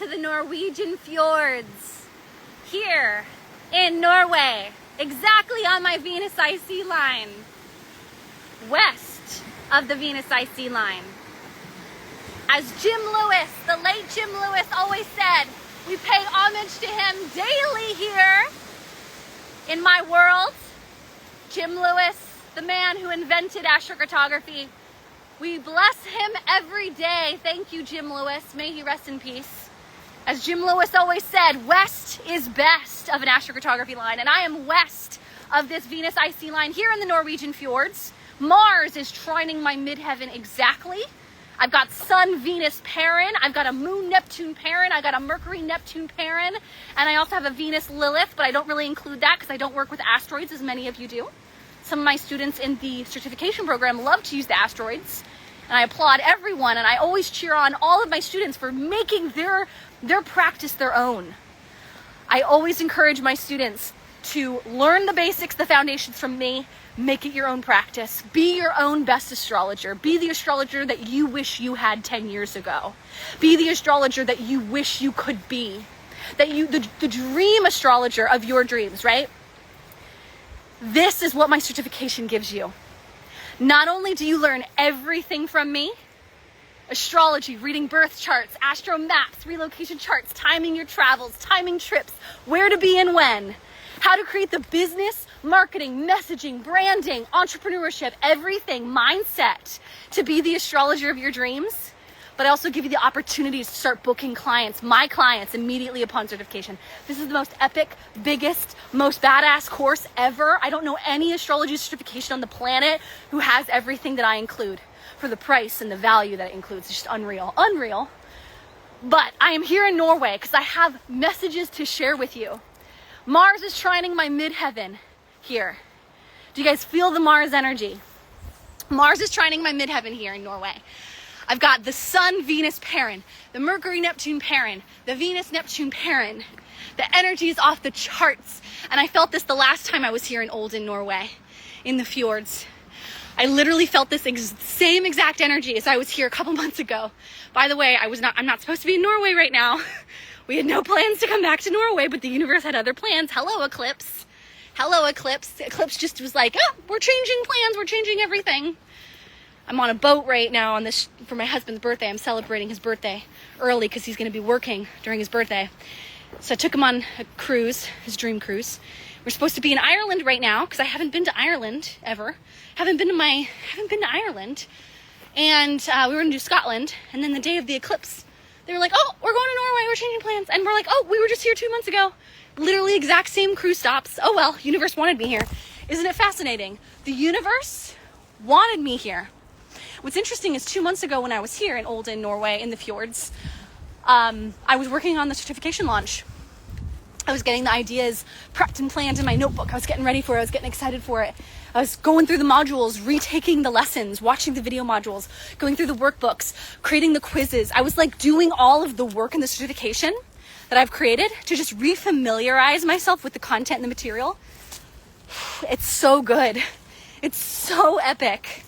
to the Norwegian fjords here in Norway, exactly on my Venus IC line, west of the Venus IC line. As Jim Lewis, the late Jim Lewis, always said, we pay homage to him daily here in my world. Jim Lewis, the man who invented astrocartography. We bless him every day. Thank you, Jim Lewis. May he rest in peace. As Jim Lewis always said, west is best of an astrocartography line, and I am west of this Venus IC line here in the Norwegian fjords. Mars is trining my midheaven exactly. I've got Sun-Venus pairing, I've got a Moon-Neptune pairing, I got a Mercury-Neptune pairing, and I also have a Venus-Lilith, but I don't really include that because I don't work with asteroids as many of you do. Some of my students in the certification program love to use the asteroids, and I applaud everyone, and I always cheer on all of my students for making their practice their own. I always encourage my students to learn the basics, the foundations from me, make it your own practice, be your own best astrologer, be the astrologer that you wish you had 10 years ago, be the astrologer that you wish you could be, the dream astrologer of your dreams, right? This is what my certification gives you. Not only do you learn everything from me, astrology, reading birth charts, astro maps, relocation charts, timing your travels, timing trips, where to be and when, how to create the business, marketing, messaging, branding, entrepreneurship, everything, mindset to be the astrologer of your dreams. But I also give you the opportunities to start booking clients, my clients, immediately upon certification. This is the most epic, biggest, most badass course ever. I don't know any astrology certification on the planet who has everything that I include for the price and the value that it includes. It's just unreal, unreal. But I am here in Norway because I have messages to share with you. Mars is trining my midheaven here. Do you guys feel the Mars energy? Mars is trining my midheaven here in Norway. I've got the Sun-Venus pairing, the Mercury-Neptune pairing, the Venus-Neptune pairing. The energy is off the charts. And I felt this the last time I was here in Olden, Norway, in the fjords. I literally felt this same exact energy as I was here a couple months ago. By the way, I'm not supposed to be in Norway right now. We had no plans to come back to Norway, but the universe had other plans. Hello, eclipse. Hello, eclipse. Eclipse just was like, oh, we're changing plans. We're changing everything. I'm on a boat right now for my husband's birthday. I'm celebrating his birthday early because he's going to be working during his birthday. So I took him on a cruise, his dream cruise. We're supposed to be in Ireland right now because I haven't been to Ireland ever. Haven't been to Ireland. And we were going to do Scotland. And then the day of the eclipse, they were like, oh, we're going to Norway, we're changing plans. And we're like, oh, we were just here 2 months ago. Literally exact same cruise stops. Oh well, universe wanted me here. Isn't it fascinating? The universe wanted me here. What's interesting is 2 months ago when I was here in Olden, Norway, in the fjords, I was working on the certification launch. I was getting the ideas prepped and planned in my notebook. I was getting ready for it. I was getting excited for it. I was going through the modules, retaking the lessons, watching the video modules, going through the workbooks, creating the quizzes. I was like doing all of the work in the certification that I've created to just refamiliarize myself with the content and the material. It's so good. It's so epic.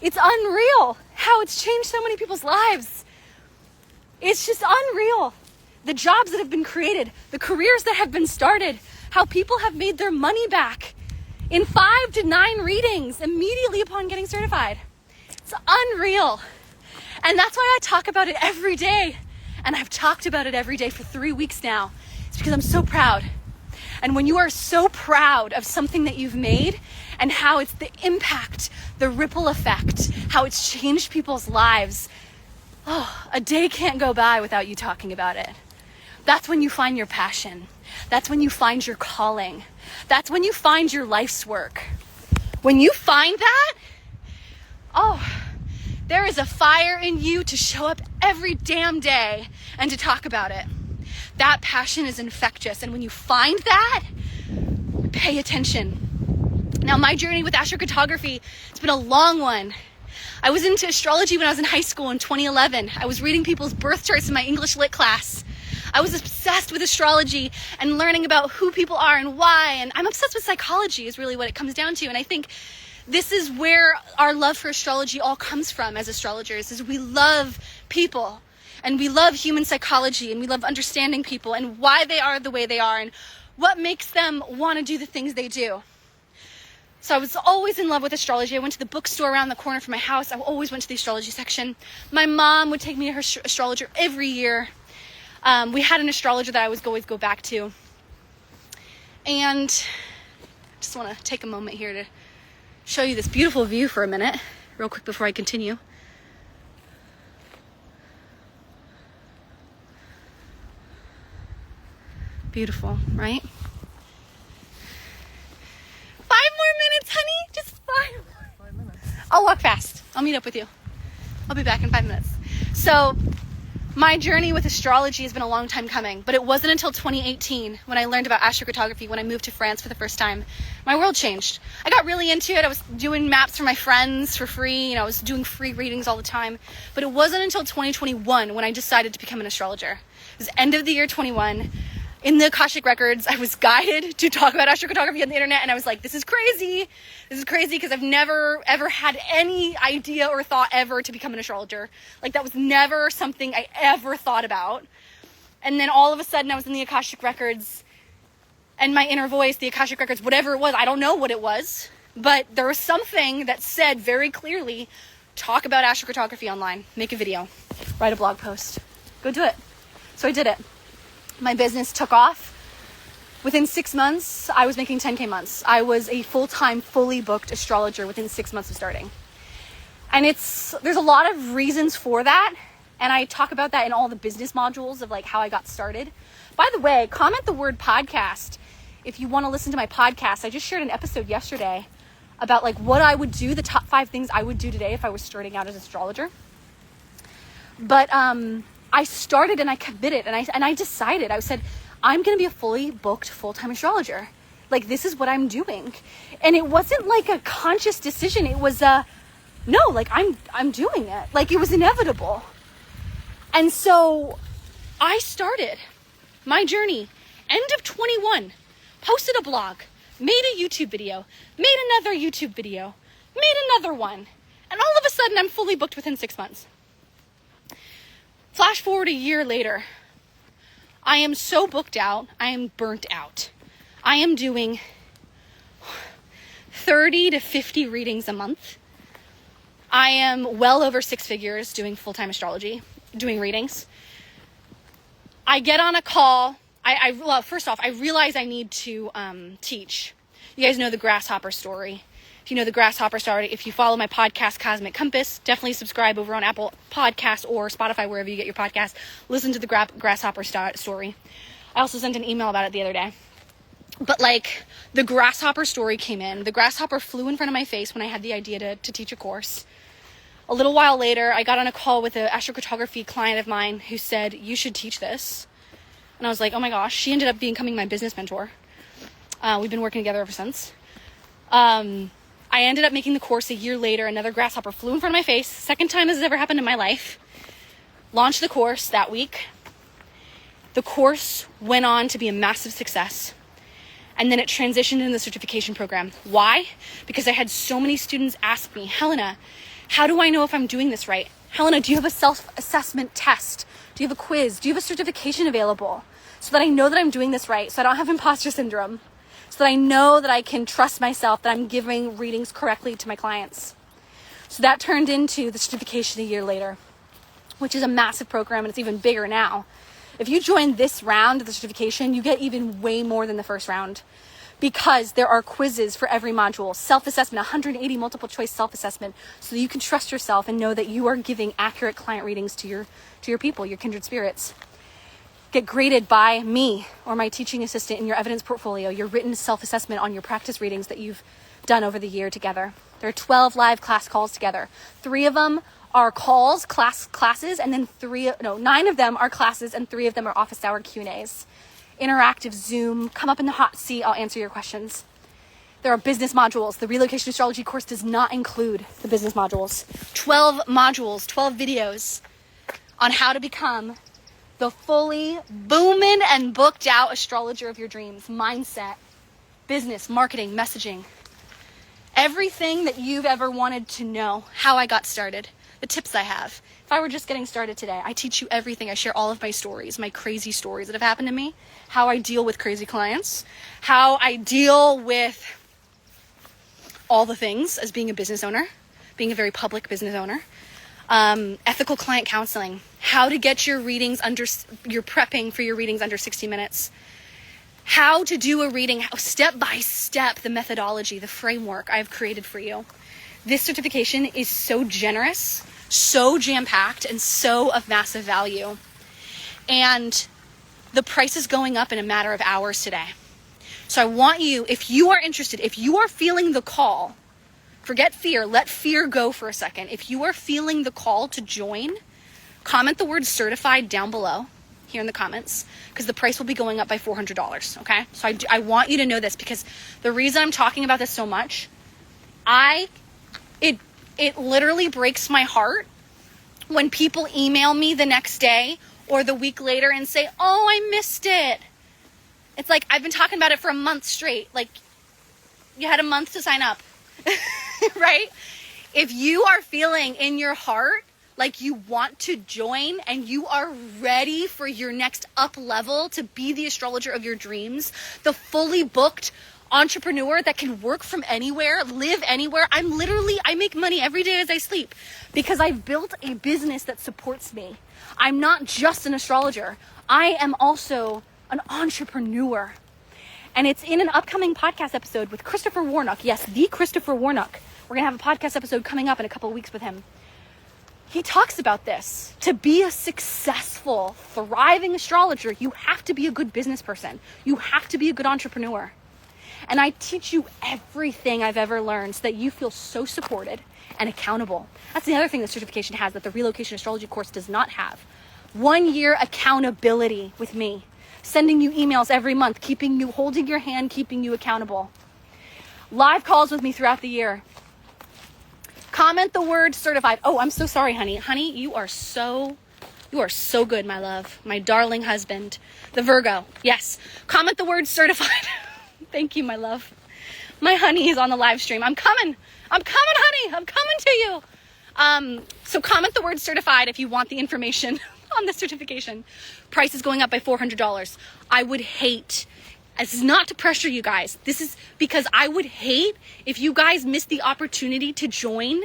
It's unreal how it's changed so many people's lives. It's just unreal. The jobs that have been created, the careers that have been started, how people have made their money back in 5 to 9 readings immediately upon getting certified. It's unreal. And that's why I talk about it every day. And I've talked about it every day for 3 weeks now. It's because I'm so proud. And when you are so proud of something that you've made and how it's the impact, the ripple effect, how it's changed people's lives, oh, a day can't go by without you talking about it. That's when you find your passion. That's when you find your calling. That's when you find your life's work. When you find that, oh, there is a fire in you to show up every damn day and to talk about it. That passion is infectious. And when you find that, pay attention. Now, my journey with astrocartography, it's been a long one. I was into astrology when I was in high school in 2011. I was reading people's birth charts in my English lit class. I was obsessed with astrology and learning about who people are and why. And I'm obsessed with psychology is really what it comes down to. And I think this is where our love for astrology all comes from as astrologers, is we love people. And we love human psychology, and we love understanding people and why they are the way they are and what makes them want to do the things they do. So I was always in love with astrology. I went to the bookstore around the corner from my house. I always went to the astrology section. My mom would take me to her astrologer every year. We had an astrologer that I would always go back to. And I just want to take a moment here to show you this beautiful view for a minute, real quick before I continue. Beautiful, right? 5 more minutes, honey. Just 5 minutes. I'll walk fast. I'll meet up with you. I'll be back in 5 minutes. So my journey with astrology has been a long time coming, but it wasn't until 2018 when I learned about astrocartography, when I moved to France for the first time. My world changed. I got really into it. I was doing maps for my friends for free. I was doing free readings all the time. But it wasn't until 2021 when I decided to become an astrologer. It was end of the year 21. In the Akashic Records, I was guided to talk about astrocartography on the internet, and I was like, this is crazy. This is crazy because I've never, ever had any idea or thought ever to become an astrologer. Like, that was never something I ever thought about. And then all of a sudden, I was in the Akashic Records, and my inner voice, the Akashic Records, whatever it was, I don't know what it was, but there was something that said very clearly, talk about astrocartography online, make a video, write a blog post, go do it. So I did it. My business took off. Within 6 months, I was making 10K months. I was a full-time, fully booked astrologer within 6 months of starting. And there's a lot of reasons for that. And I talk about that in all the business modules of like how I got started. By the way, comment the word podcast if you want to listen to my podcast. I just shared an episode yesterday about like what I would do, the top 5 things I would do today if I was starting out as an astrologer. But, I started and I committed and I decided, I said, I'm going to be a fully booked full-time astrologer. Like, this is what I'm doing. And it wasn't like a conscious decision. It was no, like I'm doing it. Like, it was inevitable. And so I started my journey, end of 21, posted a blog, made a YouTube video, made another YouTube video, made another one. And all of a sudden I'm fully booked within 6 months. Flash forward a year later, I am so booked out, I am burnt out. I am doing 30 to 50 readings a month. I am well over 6 figures doing full-time astrology, doing readings. I get on a call. Well, first off, I realize I need to teach. You guys know the grasshopper story. If you know the grasshopper story, if you follow my podcast, Cosmic Compass, definitely subscribe over on Apple Podcasts or Spotify, wherever you get your podcast. Listen to the grasshopper story. I also sent an email about it the other day. But like, the grasshopper story came in. The grasshopper flew in front of my face when I had the idea to teach a course. A little while later, I got on a call with an astrocartography client of mine who said, you should teach this. And I was like, oh my gosh. She ended up becoming my business mentor. We've been working together ever since. I ended up making the course a year later. Another grasshopper flew in front of my face. Second time this has ever happened in my life. Launched the course that week. The course went on to be a massive success. And then it transitioned into the certification program. Why? Because I had so many students ask me, Helena, how do I know if I'm doing this right? Helena, do you have a self-assessment test? Do you have a quiz? Do you have a certification available? So that I know that I'm doing this right. So I don't have imposter syndrome. So that I know that I can trust myself, that I'm giving readings correctly to my clients. So that turned into the certification a year later, which is a massive program, and it's even bigger now. If you join this round of the certification, you get even way more than the first round, because there are quizzes for every module, self-assessment, 180 multiple choice self-assessment, so that you can trust yourself and know that you are giving accurate client readings to your people, your kindred spirits. Get graded by me or my teaching assistant in your evidence portfolio, your written self-assessment on your practice readings that you've done over the year together. There are 12 live class calls together. 3 of them are calls, classes, and then 9 of them are classes, and 3 of them are office hour Q&As. Interactive Zoom, come up in the hot seat, I'll answer your questions. There are business modules. The relocation astrology course does not include the business modules. 12 modules, 12 videos on how to become the fully booming and booked out astrologer of your dreams. Mindset, business, marketing, messaging. Everything that you've ever wanted to know, how I got started. the tips I have. If I were just getting started today, I teach you everything. I share all of my stories, my crazy stories that have happened to me, how I deal with crazy clients, how I deal with all the things as being a business owner, being a very public business owner, ethical client counseling, how to get your readings you're prepping for your readings under 60 minutes, how to do a reading, step by step, the methodology, the framework I've created for you. This certification is so generous, so jam-packed, and so of massive value. And the price is going up in a matter of hours today. So I want you, if you are interested, if you are feeling the call, forget fear, let fear go for a second. If you are feeling the call to join, comment the word certified down below here in the comments, because the price will be going up by $400, okay? So I want you to know this, because the reason I'm talking about this so much, it literally breaks my heart when people email me the next day or the week later and say, oh, I missed it. It's like, I've been talking about it for a month straight. Like, you had a month to sign up, right? If you are feeling in your heart like you want to join and you are ready for your next up level to be the astrologer of your dreams, the fully booked entrepreneur that can work from anywhere, live anywhere. I make money every day as I sleep because I've built a business that supports me. I'm not just an astrologer. I am also an entrepreneur. And it's in an upcoming podcast episode with Christopher Warnock. Yes, the Christopher Warnock. We're going to have a podcast episode coming up in a couple of weeks with him. He talks about this. To be a successful, thriving astrologer, you have to be a good business person. You have to be a good entrepreneur. And I teach you everything I've ever learned so that you feel so supported and accountable. That's the other thing the certification has that the relocation astrology course does not have. 1 year accountability with me. Sending you emails every month, holding your hand, keeping you accountable. Live calls with me throughout the year. Comment the word certified. Oh, I'm so sorry, honey. Honey, you are so good, my love. My darling husband. The Virgo. Yes. Comment the word certified. Thank you, my love. My honey is on the live stream. I'm coming, honey. I'm coming to you. So comment the word certified if you want the information on the certification. Price is going up by $400. I would hate, this is not to pressure you guys. This is because I would hate if you guys missed the opportunity to join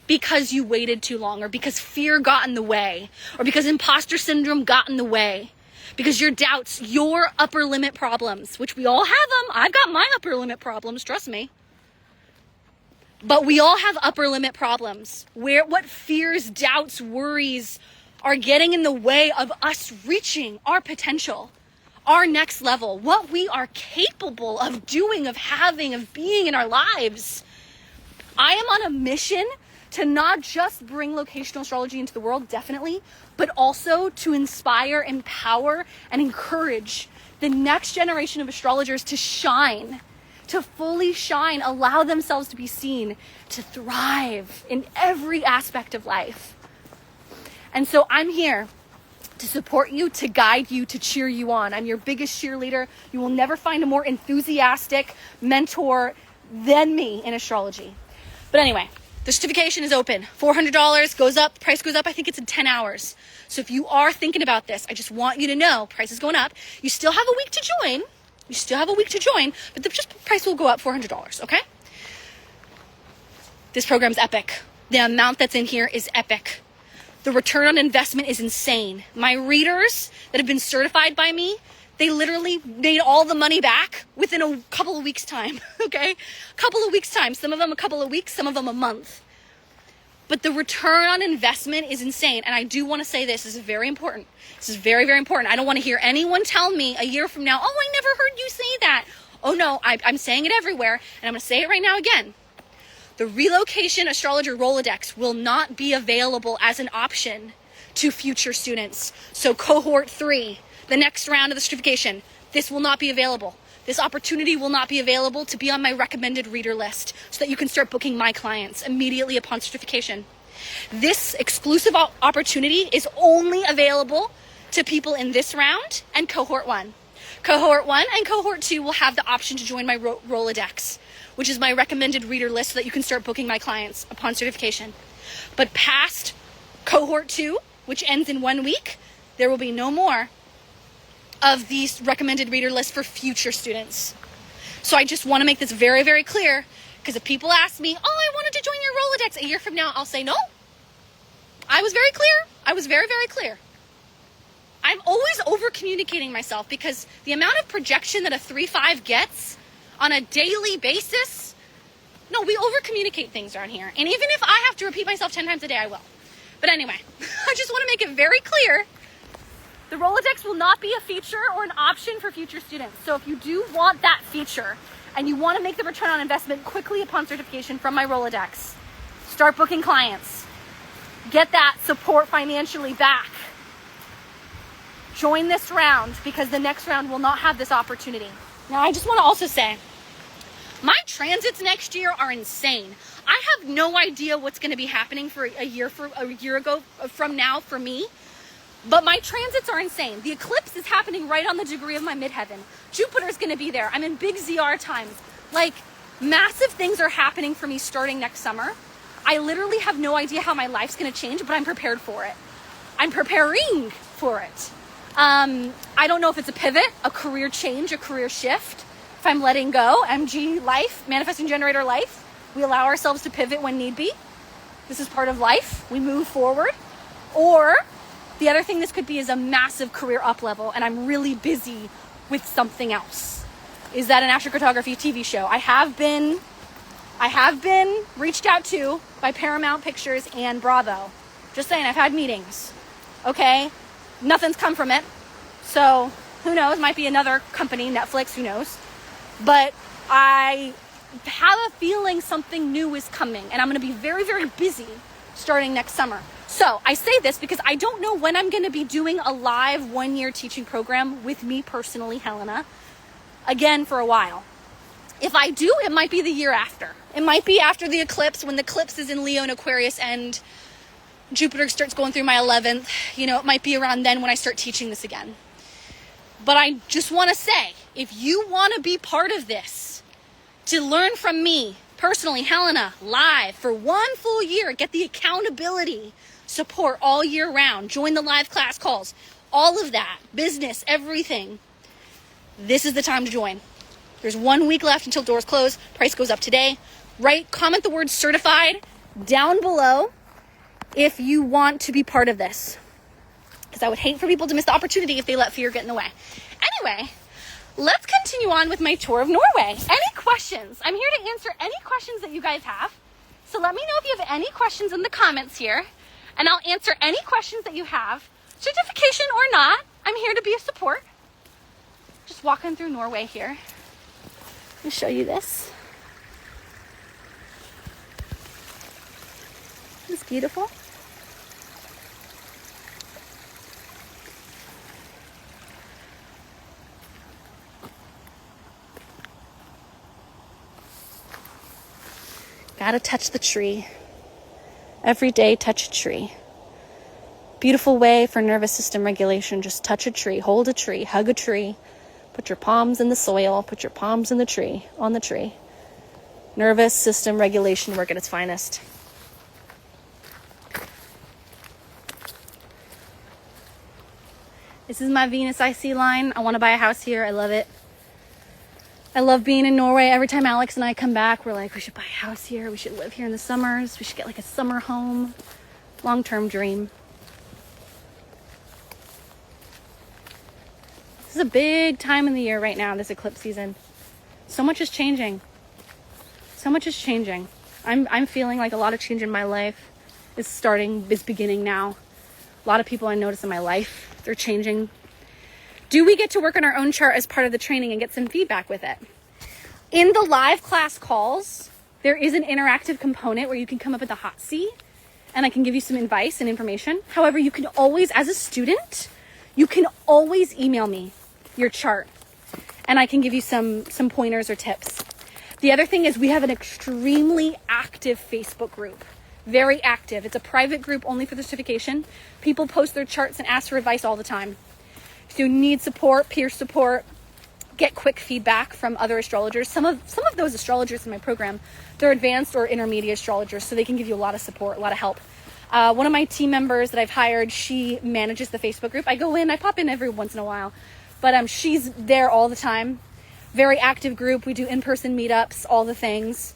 because you waited too long, or because fear got in the way, or because imposter syndrome got in the way. Because your doubts, your upper limit problems, which we all have them. I've got my upper limit problems, trust me. But we all have upper limit problems. What fears, doubts, worries are getting in the way of us reaching our potential, our next level, what we are capable of doing, of having, of being in our lives. I am on a mission to not just bring locational astrology into the world, definitely, but also to inspire, empower, and encourage the next generation of astrologers to shine, to fully shine, allow themselves to be seen, to thrive in every aspect of life. And so I'm here to support you, to guide you, to cheer you on. I'm your biggest cheerleader. You will never find a more enthusiastic mentor than me in astrology. But anyway, the certification is open. $400 goes up, price goes up. I think it's in 10 hours. So if you are thinking about this, I just want you to know, price is going up. You still have a week to join. But the price will go up $400, okay? This program's epic. The amount that's in here is epic. The return on investment is insane. My readers that have been certified by me, they literally made all the money back within a couple of weeks' time, okay? A couple of weeks' time. Some of them a couple of weeks, some of them a month. But the return on investment is insane. And I do want to say this is very important. This is very, very important. I don't want to hear anyone tell me a year from now, oh, I never heard you say that. Oh, no, I'm saying it everywhere. And I'm going to say it right now again. The relocation astrologer Rolodex will not be available as an option to future students. So cohort 3, the next round of the certification, this will not be available. This opportunity will not be available to be on my recommended reader list so that you can start booking my clients immediately upon certification. This exclusive opportunity is only available to people in this round and cohort 1. Cohort 1 and cohort 2 will have the option to join my Rolodex, which is my recommended reader list so that you can start booking my clients upon certification. But past Cohort 2, which ends in 1 week, there will be no more of these recommended reader lists for future students. So I just want to make this very, very clear, because if people ask me, oh, I wanted to join your Rolodex a year from now, I'll say no. I was very clear. I was very, very clear. I'm always over-communicating myself, because the amount of projection that a 3-5 gets on a daily basis, no, we over-communicate things around here. And even if I have to repeat myself 10 times a day, I will. But anyway, I just want to make it very clear, the Rolodex will not be a feature or an option for future students. So if you do want that feature and you want to make the return on investment quickly upon certification from my Rolodex, start booking clients. Get that support financially back. Join this round, because the next round will not have this opportunity. Now, I just want to also say, my transits next year are insane. I have no idea what's going to be happening for a year from now for me, but my transits are insane. The eclipse is happening right on the degree of my midheaven. Jupiter's going to be there. I'm in big ZR times. Like, massive things are happening for me starting next summer. I literally have no idea how my life's going to change, but I'm prepared for it. I'm preparing for it. I don't know if it's a pivot, a career change, a career shift. If I'm letting go, MG life, manifesting generator life, we allow ourselves to pivot when need be. This is part of life. We move forward. Or the other thing this could be is a massive career up level, and I'm really busy with something else. Is that an Astrocartography TV show? I have been reached out to by Paramount Pictures and Bravo. Just saying, I've had meetings. Okay? Nothing's come from it. So, who knows? Might be another company, Netflix, who knows? But I have a feeling something new is coming, and I'm going to be very, very busy starting next summer. So I say this because I don't know when I'm going to be doing a live 1-year teaching program with me personally, Helena, again for a while. If I do, it might be the year after. It might be after the eclipse, when the eclipse is in Leo and Aquarius and Jupiter starts going through my 11th. You know, it might be around then when I start teaching this again. But I just want to say, if you want to be part of this, to learn from me personally, Helena, live for 1 full year, get the accountability support all year round, join the live class calls, all of that, business, everything, this is the time to join. There's 1 week left until doors close. Price goes up today. Comment the word certified down below if you want to be part of this, because I would hate for people to miss the opportunity if they let fear get in the way. Anyway, let's continue on with my tour of Norway. Any questions? I'm here to answer any questions that you guys have. So let me know if you have any questions in the comments here, and I'll answer any questions that you have, certification or not. I'm here to be a support. Just walking through Norway here. Let me show you this. It's beautiful. Gotta touch the tree. Every day, touch a tree. Beautiful way for nervous system regulation. Just touch a tree, hold a tree, hug a tree. Put your palms in the soil, put your palms in the tree, on the tree. Nervous system regulation work at its finest. This is my Venus IC line. I want to buy a house here. I love it. I love being in Norway. Every time Alex and I come back, we're like, we should buy a house here. We should live here in the summers. We should get like a summer home. Long-term dream. This is a big time in the year right now, this eclipse season. So much is changing. So much is changing. I'm feeling like a lot of change in my life is beginning now. A lot of people I notice in my life, they're changing. Do we get to work on our own chart as part of the training and get some feedback with it? In the live class calls, there is an interactive component where you can come up at the hot seat and I can give you some advice and information. However, you can always, as a student, you can always email me your chart and I can give you some pointers or tips. The other thing is we have an extremely active Facebook group. Very active. It's a private group only for the certification. People post their charts and ask for advice all the time. If you need support, peer support, get quick feedback from other astrologers. Some of those astrologers in my program, they're advanced or intermediate astrologers, so they can give you a lot of support, a lot of help. One of my team members that I've hired, she manages the Facebook group. I go in, I pop in every once in a while, but she's there all the time. Very active group. We do in-person meetups, all the things.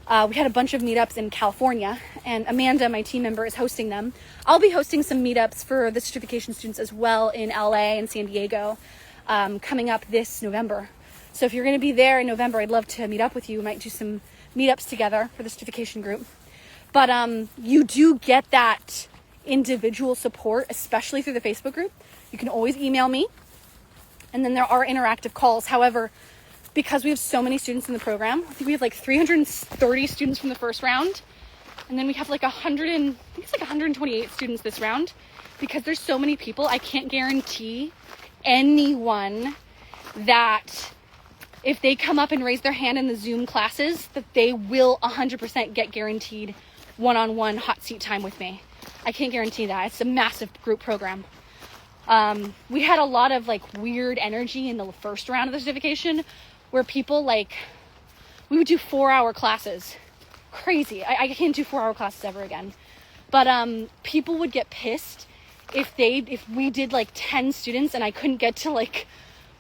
We had a bunch of meetups in California, and Amanda, my team member, is hosting them. I'll be hosting some meetups for the certification students as well in LA and San Diego, coming up this November. So if you're going to be there in November, I'd love to meet up with you. We might do some meetups together for the certification group. But you do get that individual support, especially through the Facebook group. You can always email me. And then there are interactive calls. However, because we have so many students in the program, I think we have like 330 students from the first round. And then we have like 128 students this round. Because there's so many people, I can't guarantee anyone that if they come up and raise their hand in the Zoom classes, that they will 100% get guaranteed one-on-one hot seat time with me. I can't guarantee that. It's a massive group program. We had a lot of like weird energy in the first round of the certification where people we would do 4-hour classes. Crazy. I can't do 4-hour classes ever again. But people would get pissed if we did like 10 students and I couldn't get to like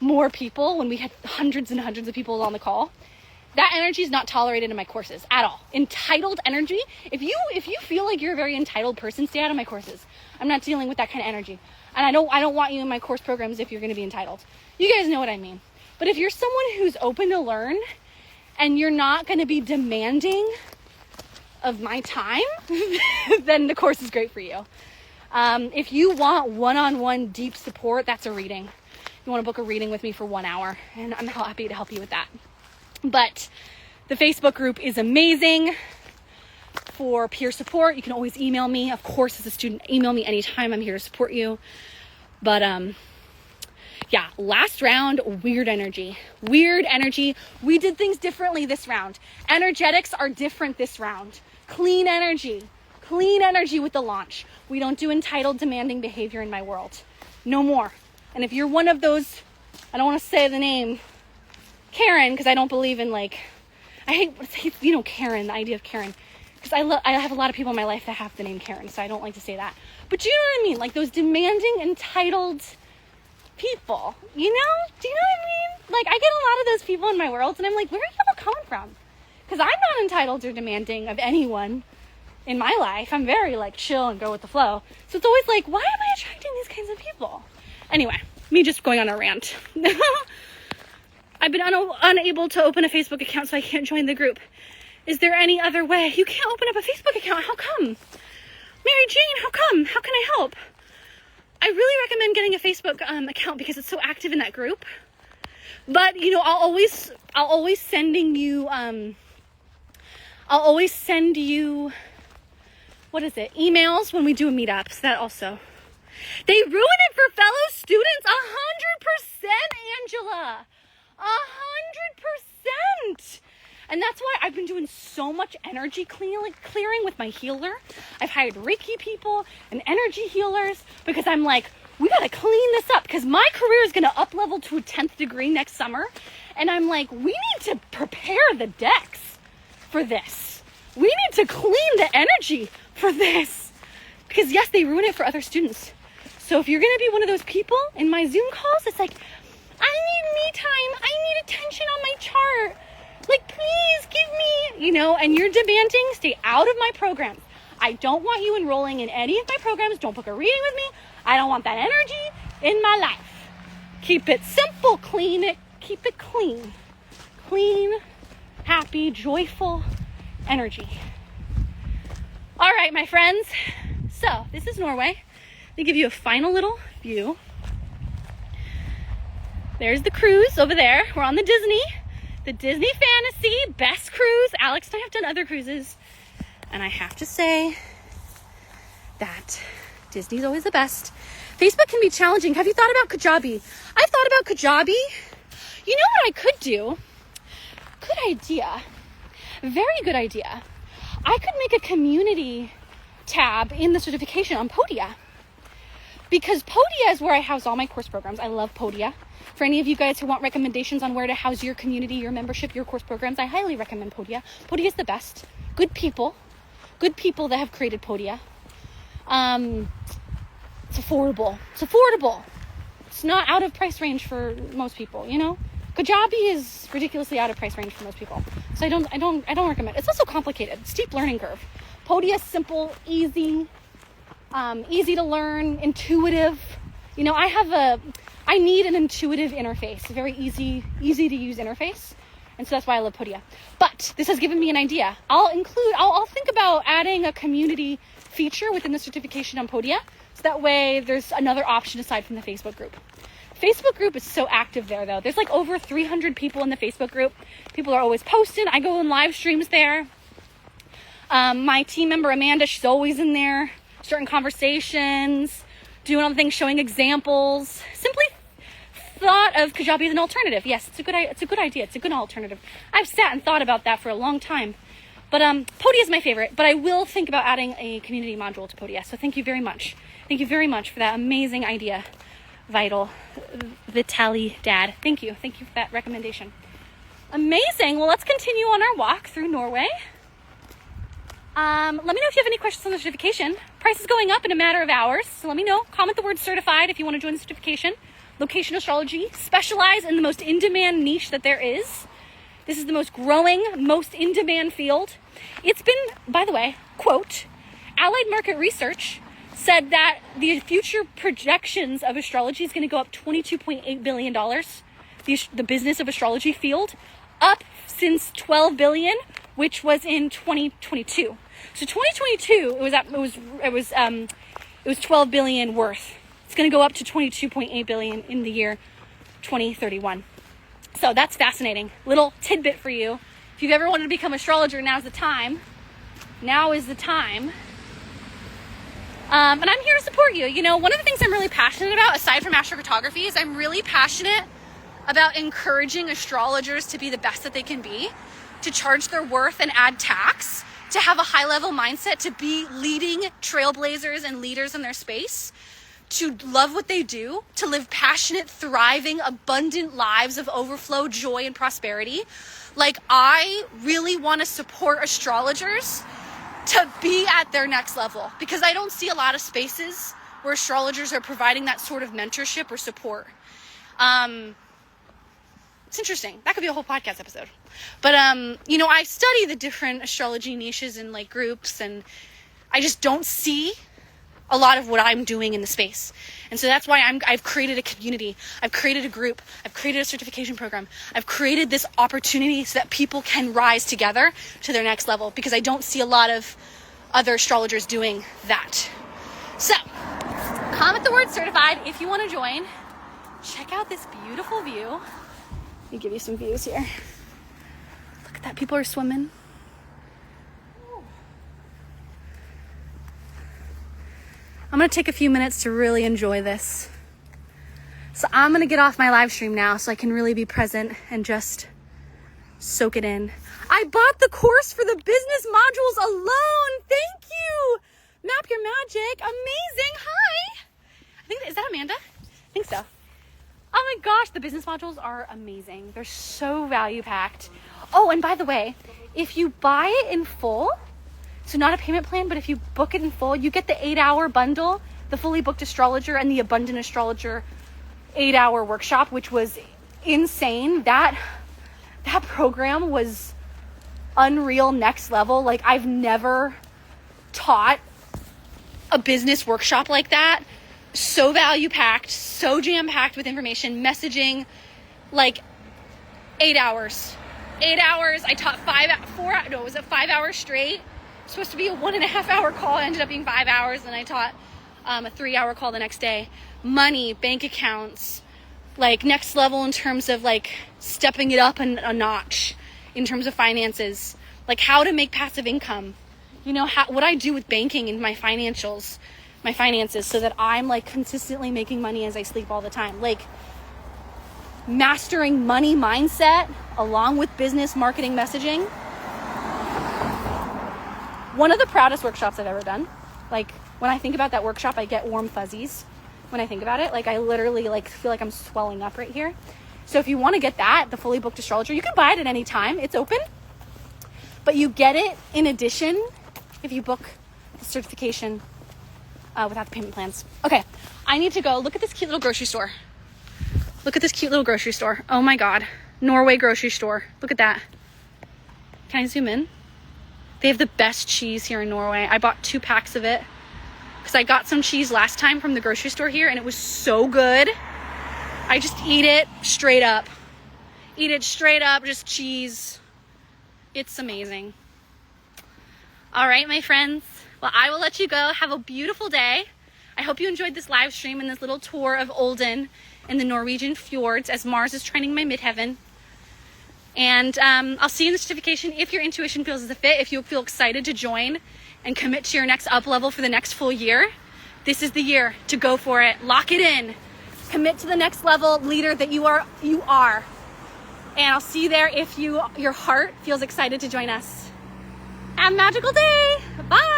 more people when we had hundreds and hundreds of people on the call. That energy is not tolerated in my courses at all. Entitled energy. If you feel like you're a very entitled person, stay out of my courses. I'm not dealing with that kind of energy. And I don't want you in my course programs if you're going to be entitled. You guys know what I mean. But if you're someone who's open to learn and you're not going to be demanding of my time, then the course is great for you. If you want one-on-one deep support, that's a reading. You want to book a reading with me for 1 hour, and I'm happy to help you with that. But the Facebook group is amazing for peer support. You can always email me. Of course, as a student, email me anytime. I'm here to support you. But yeah, last round, weird energy. Weird energy. We did things differently this round. Energetics are different this round. Clean energy. Clean energy with the launch. We don't do entitled, demanding behavior in my world. No more. And if you're one of those, I don't want to say the name, Karen, because I don't believe in I hate Karen, the idea of Karen, because I have a lot of people in my life that have the name Karen, so I don't like to say that. But you know what I mean? Like those demanding, entitled people, Do you know what I mean? I get a lot of those people in my world, and I'm like, where are you all coming from? Because I'm not entitled or demanding of anyone in my life. I'm very chill and go with the flow. So it's always why am I attracting these kinds of people? Anyway, me just going on a rant. I've been unable to open a Facebook account, so I can't join the group. Is there any other way? You can't open up a Facebook account. How come? Mary Jane, how come? How can I help? I really recommend getting a Facebook account because it's so active in that group. But I'll always send you emails when we do a meetup. So that also. They ruin it for fellow students 100%, Angela. 100%. And that's why I've been doing so much energy clearing with my healer. I've hired Reiki people and energy healers because I'm we gotta clean this up because my career is gonna up level to a 10th degree next summer. And I'm we need to prepare the decks for this. We need to clean the energy for this. Because yes, they ruin it for other students. So if you're gonna be one of those people in my Zoom calls, it's I need me time. I need attention on my chart. Please give me, and you're demanding, stay out of my programs. I don't want you enrolling in any of my programs. Don't book a reading with me. I don't want that energy in my life. Keep it simple, keep it clean. Clean, happy, joyful energy. All right, my friends. So this is Norway. Let me give you a final little view. There's the cruise over there. We're on the Disney Fantasy, best cruise. Alex and I have done other cruises. And I have to say that Disney's always the best. Facebook can be challenging. Have you thought about Kajabi? I've thought about Kajabi. You know what I could do? Good idea. Very good idea. I could make a community tab in the certification on Podia. Because Podia is where I house all my course programs. I love Podia. For any of you guys who want recommendations on where to house your community, your membership, your course programs, I highly recommend Podia. Podia is the best. Good people that have created Podia. It's affordable. It's not out of price range for most people, you know? Kajabi is ridiculously out of price range for most people. So I don't recommend it. It's also complicated. Steep learning curve. Podia, simple, easy to learn, intuitive. You know, I need an intuitive interface, a very easy to use interface. And so that's why I love Podia. But this has given me an idea. I'll think about adding a community feature within the certification on Podia. So that way there's another option aside from the Facebook group. Facebook group is so active there though. There's like over 300 people in the Facebook group. People are always posting. I go in live streams there. My team member Amanda, she's always in there, starting conversations, doing all the things, showing examples. Simply thought of Kajabi as an alternative. Yes, it's a good idea. It's a good alternative. I've sat and thought about that for a long time. But Podia is my favorite, but I will think about adding a community module to Podia. So thank you very much. Thank you very much for that amazing idea, Vitaly Dad. Thank you for that recommendation. Amazing. Well, let's continue on our walk through Norway. Let me know if you have any questions on the certification. Price is going up in a matter of hours, so let me know. Comment the word certified if you want to join the certification. Location astrology, specialize in the most in-demand niche that there is. This is the most growing, most in-demand field. It's been, by the way, quote, Allied Market Research said that the future projections of astrology is going to go up $22.8 billion. The business of astrology field up since $12 billion, which was in 2022. So 2022, it was 12 billion worth. It's going to go up to 22.8 billion in the year 2031. So that's fascinating. Little tidbit for you. If you've ever wanted to become an astrologer, now's the time. Now is the time. And I'm here to support you. You know, one of the things I'm really passionate about, aside from astrocartography, is I'm really passionate about encouraging astrologers to be the best that they can be, to charge their worth and add tax, to have a high-level mindset, to be leading trailblazers and leaders in their space, to love what they do, to live passionate, thriving, abundant lives of overflow, joy, and prosperity. Like, I really want to support astrologers to be at their next level, because I don't see a lot of spaces where astrologers are providing that sort of mentorship or support. It's interesting. That could be a whole podcast episode. But, you know, I study the different astrology niches and like groups, and I just don't see a lot of what I'm doing in the space. And so that's why I've created a community. I've created a group. I've created a certification program. I've created this opportunity so that people can rise together to their next level, because I don't see a lot of other astrologers doing that. So, comment the word certified if you want to join. Check out this beautiful view. Let me give you some views here. Look at that. People are swimming. I'm going to take a few minutes to really enjoy this. So I'm going to get off my live stream now so I can really be present and just soak it in. I bought the course for the business modules alone. Thank you. Map Your Magic. Amazing. Hi. Is that Amanda? I think so. Oh my gosh, the business modules are amazing. They're so value packed. Oh, and by the way, if you buy it in full, so not a payment plan, but if you book it in full, you get the 8-hour bundle, the fully booked astrologer and the abundant astrologer 8-hour workshop, which was insane. That program was unreal, next level. Like, I've never taught a business workshop like that. So value packed, so jam packed with information, messaging, like 8 hours. 8 hours. I taught 5 hours straight. Supposed to be a 1.5 hour call. It ended up being 5 hours. And I taught a 3-hour call the next day. Money, bank accounts, like next level in terms of like stepping it up a notch in terms of finances, like how to make passive income, you know, what I do with banking and my finances so that I'm like consistently making money as I sleep all the time. Like mastering money mindset along with business marketing messaging. One of the proudest workshops I've ever done. Like when I think about that workshop, I get warm fuzzies when I think about it. Like I literally like feel like I'm swelling up right here. So if you want to get that, the fully booked astrologer, you can buy it at any time. It's open. But you get it in addition if you book the certification without the payment plans. Okay, I need to go. Look at this cute little grocery store. Look at this cute little grocery store. Oh my God. Norway grocery store. Look at that. Can I zoom in? They have the best cheese here in Norway. I bought 2 packs of it because I got some cheese last time from the grocery store here and it was so good. I just eat it straight up. Eat it straight up, just cheese. It's amazing. All right, my friends. Well, I will let you go. Have a beautiful day. I hope you enjoyed this live stream and this little tour of Olden and the Norwegian fjords as Mars is training my midheaven. And I'll see you in the certification if your intuition feels as a fit, if you feel excited to join and commit to your next up level for the next full year. This is the year to go for it. Lock it in. Commit to the next level leader that you are. And I'll see you there if your heart feels excited to join us. Have a magical day. Bye.